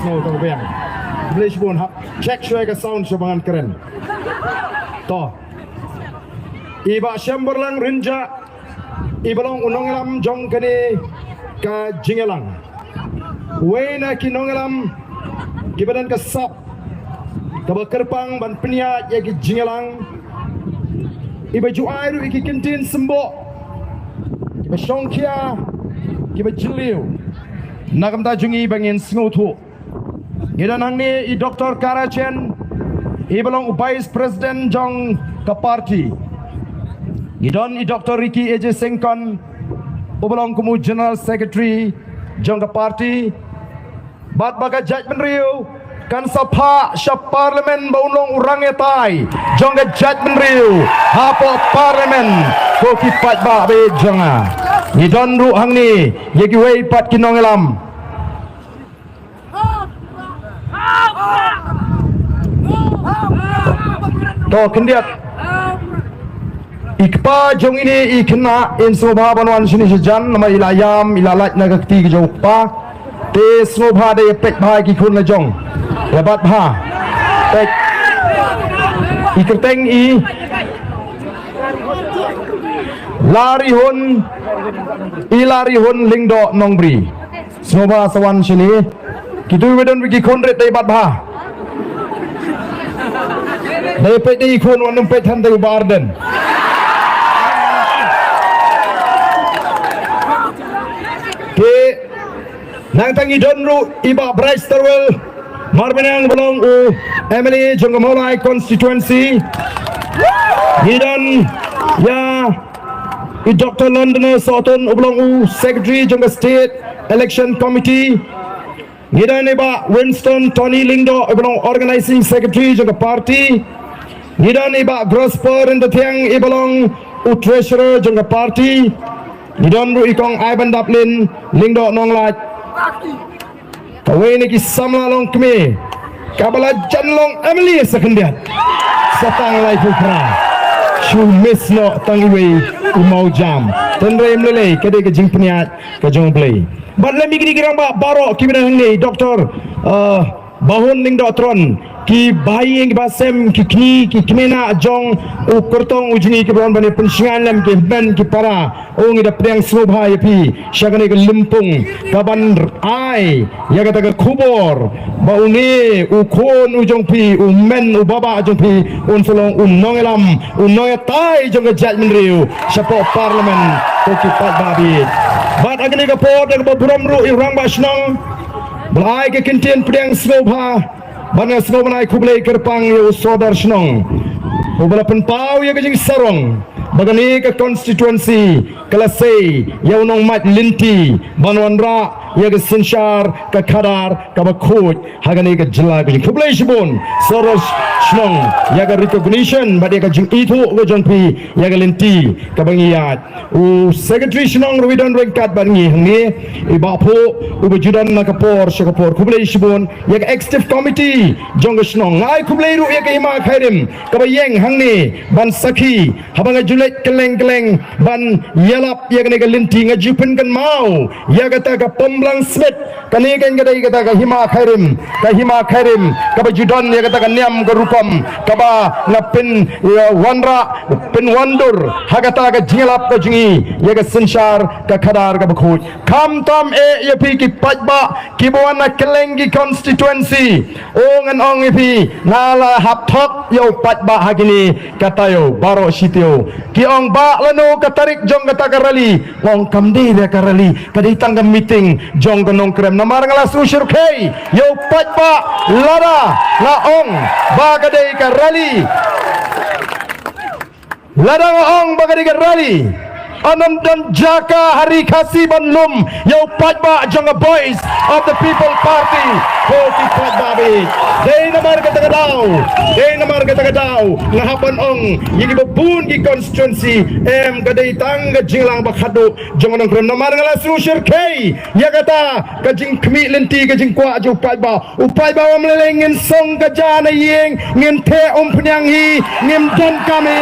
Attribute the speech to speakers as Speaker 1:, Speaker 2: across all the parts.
Speaker 1: snow tong beng beli shibun hap check shwe ka sound shabangan keren to iba syamberlang rinja ibalong unongelam jong kani ka jingelang wena kinongelam kibadan ka sap ka kerpang ban penia ya ki jingelang iba juairu iki kentin sembo iba shongkia iba jiliu nagam tajungi bangin sngotu gidan hangni i Dr. Karachen i belong Vice President jong ka party gidan i Dr. Ricky AJ Sengkon ubelong kumu General Secretary jong ka party bat baga judgment riu kan sapha sya parlimen baulong urang etai jong ka judgment riu hapo parlimen ko ki pat ba be jonga gidan ru hangni yegi wei pat kinongelam to kendiat ikpa jong ini ikna in sobha banwan sini sejan nama ilayam ilalat nagakti ke jong pa te sobha de pek bhai ki khun la jong lebat bha pek ikerteng i lari hun lingdo nongbri sobha sawan sini kitu wedon wiki khonret dei bat bha dei pe dei khon wan pe than dei barden ke nang tangi donru iba Braisterwell marbenang belong u Emily Jongomolai constituency hidan ya i Dr. Londoner Soton ubelong u secretary jongga state election committee hidan iba Winston Tony Lingdo ubelong organizing secretary jongga party hidan iba Grosper and the Thiang ibelong u treasurer jongga party hidan ru ikong Ivan Daplin Lingdo nonglaj kawe ni ki samla long kme kabala janlong Emily sekendiat satang lai pukra shu misno tangiwe umau jam tenrem lele kade ke jing peniat ke jong play but let me girang ba baro kibina hangni Dr. Bahun Lingdo tron ki baying basem ki kni ki kmena jong u kortong ujni ki bron bane pensingan lam ki ben ki para ong ida priang sobha yapi syagane ke limpung kaban ai ya kata ke kubor baune u khon u jong pi u men u baba jong pi un solong un nongelam un noya tai jong ke judgment riu syapo parlimen ko ki pat babi bat agane ke pod ke buram ru irang ba snong blai ke kintian priang sobha bana snobnai kublai kerpang yo sodar snong ubala penpau ya kajing sarong bagani ke constituency kelasei ya unong mat linti banwanra ya ke sinshar ke khadar ke bakhut hagani ke jela kajing kublai shibun soros snong ya ke recognition badi ke jing itu ke jongpi ya ke linti ke bangiat u secretary snong ruidan rengkat bangi hangni ibapo ubajudan na kapor shakapor kublai shibun ya ke executive committee jong snong ngai kublai ru ya ke hima khairim ke bayeng hangni ban sakhi habanga julet keleng-keleng ban yelap ya ke linti ngajupen kan mau ya kata ke pemblang smet kani kan kadai kata ke hima khairim ke bajudan ya kata ke niam ke rupam ke ba ngapin wanra pin wandur hagata ke jingelap ke jingi ya ke sinshar ke khadar ke bakhut kam tam e ya pi ki pajba ki bawana kelengi constituency ongan ong pi ngala hap thok yo pajba hagini kata yo baro sitio ki ong ba lano katarik jong kata karali ong kamdi dia karali kadi tangga meeting jong ganong krem namar ngala susur kei yo pajba lara la ong ba kadai karali lara ong ba kadai karali anam dan jaka hari kasih banlum yo pajba jong boys of the people party ko ki pajba be dei namar kata kadau ngahapan ong yigi bapun ki constituency em kadai tangga jinglang bakhadu jong nang krem namar ngala susur kei ya kata kajing kmi lenti kajing kwa ju pajba upajba melelengin song kajana yeng ngin the pnyang hi ngim don kame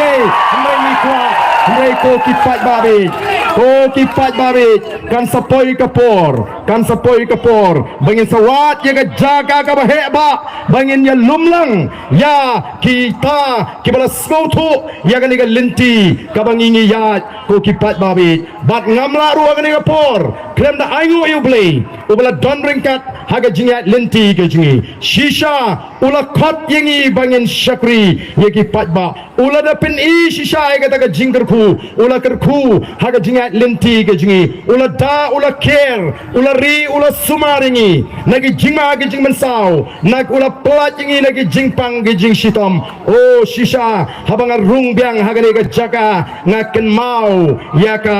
Speaker 1: mai mi kwa Mereka kipat babit kan sepoi kapor bangin sawat ya jaga ka baheba bangin ya lumlang ya kita kibala skautu ya kan ga linti ka bangin ya ko kipat babit bat ngamla ruwa kan kapor klem da ayu ayu play ubala don ringkat haga jingat linti ke jingi shisha ula khot yengi bangin syakri ya kipat ba ula da pin i shisha ya kata ka jingkerku ula kerku haga jingat linti ke jingi ula da ula care ula ri ula sumaringi nagi jingma ke jing mensau nak ula pelat jingi nagi jingpang ke jing shitom oh shisha habang rung biang haga ni ka jaga ngaken mau ya ka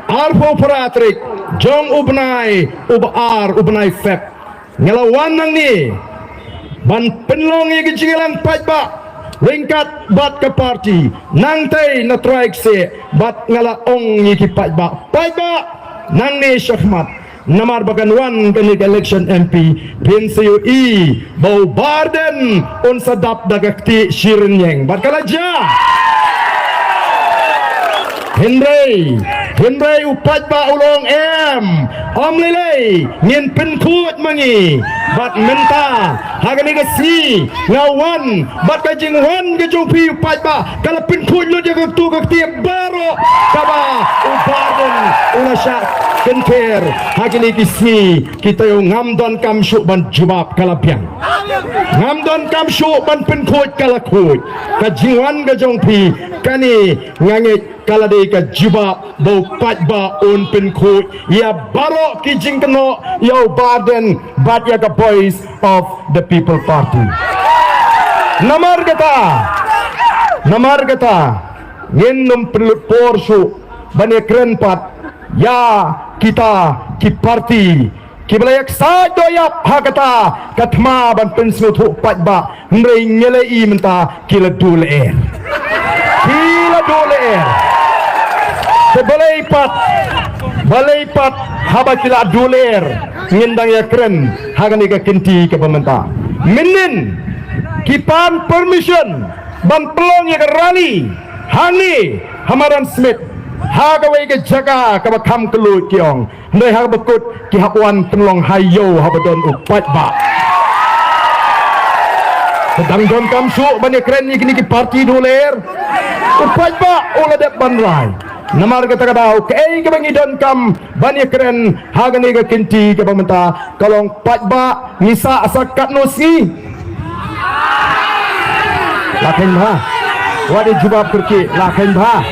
Speaker 1: arfo paratrik jong ubnai ubnai fep ngelawan nang ni ban penlong ye ke jingelang pajba ringkat bat ke parti nang tei na traik se bat ngala ong ni ki pajba nang ni syahmat namar bagan wan kani election MP PNCUI bau barden on sadap dagakti shirenyeng bat kalaja Henry upajba ulong omlele ngin penkut mangi bat menta hagani gasi ngawan bat kajing wan gejupi upajba kala penkut lu jaga tu kakti baro kaba ubarden ulasha kenker hagani gisi kita yo ngamdon kamsuk ban jubab kalapian ngamdon kamsuk ban penkut kala kut kajing wan gejupi kani ngangit kala de ka jubab bau pajba on penkut ya baro kijing keno yo barden bat ya ka voice of the people party namar kata ngin num porsu bani kren pat ya kita ki party kiblayak sa doyap hakata katma ban pensu thu pajba ngrei ngele I menta kila dule balai pat haba kila duler ngindang ya keren hagani ka kinti ke pemerintah minin kipan permission ban pelong ya rally hani hamaran smith hagawai ke jaga ka bakam kelut kiong ndai ha bakut ki hakwan penlong hayo habadon upat ba sedang don kamsu ban ya keren ni kini ki parti duler upat ba ola de banrai namar kata kau kei ke bangi don kam bani keren hagani ke kinti ke pemerintah kalong pajba ngisa asakat nosi lakin bah wadi jubab kerki lakin bah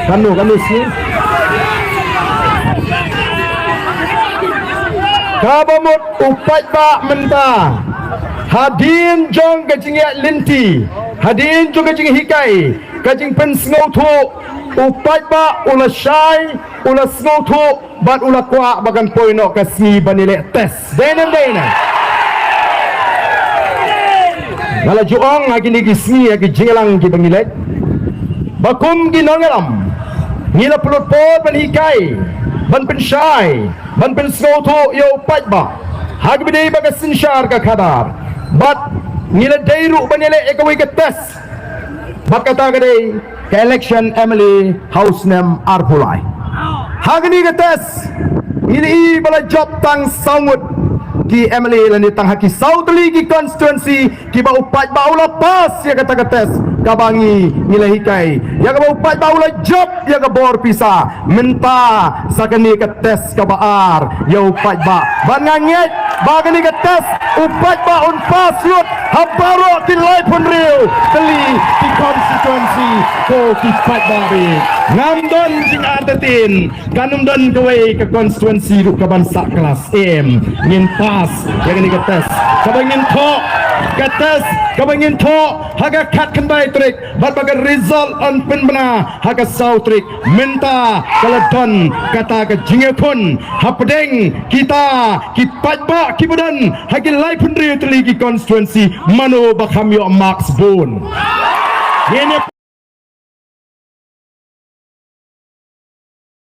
Speaker 1: kanu si kabamut upajba menta hadin jong kajingia linti hadin jong kajing hikai kajing pensngau tu upajba ula syai ula snau tu bat ula kwa bagan poinok kasi banile tes dena ngala juong lagi ni gisni lagi jingelang ki bangilek bakum ginongelam ngila pulut pot ban hikai ban pensyai ban pensngau tu yo upajba hagi bidei bagas sinsyar ka kadar bat ngila dairu banile ekawi ke tes bat kata kadai ke election Emily house name Arpulai hagni gates ini bala job tang saumut ki Emily lani tang haki sautli ki constituency ki ba upat ba ula pas ya kata gates kabangi nilai hikai ya ka ba upat ba ula job ya ka bor pisa menta sakani gates ka baar ya upat ba banganget bagani gates upat ba un pas yut habaro tilai pun riu teli di constituency ko kipat babi ngamdon jing atatin kanumdon kawai ke constituency ru kabansa kelas M ngin pas yang ni ketes kabangin to haga kat kembali trik bat baga result on pen bena haga sau trik minta kaladon kata ke jingekun hapdeng kita kipat ba kibudan hagi lai pun riu teli ki constituency mano bakamyo max bone ini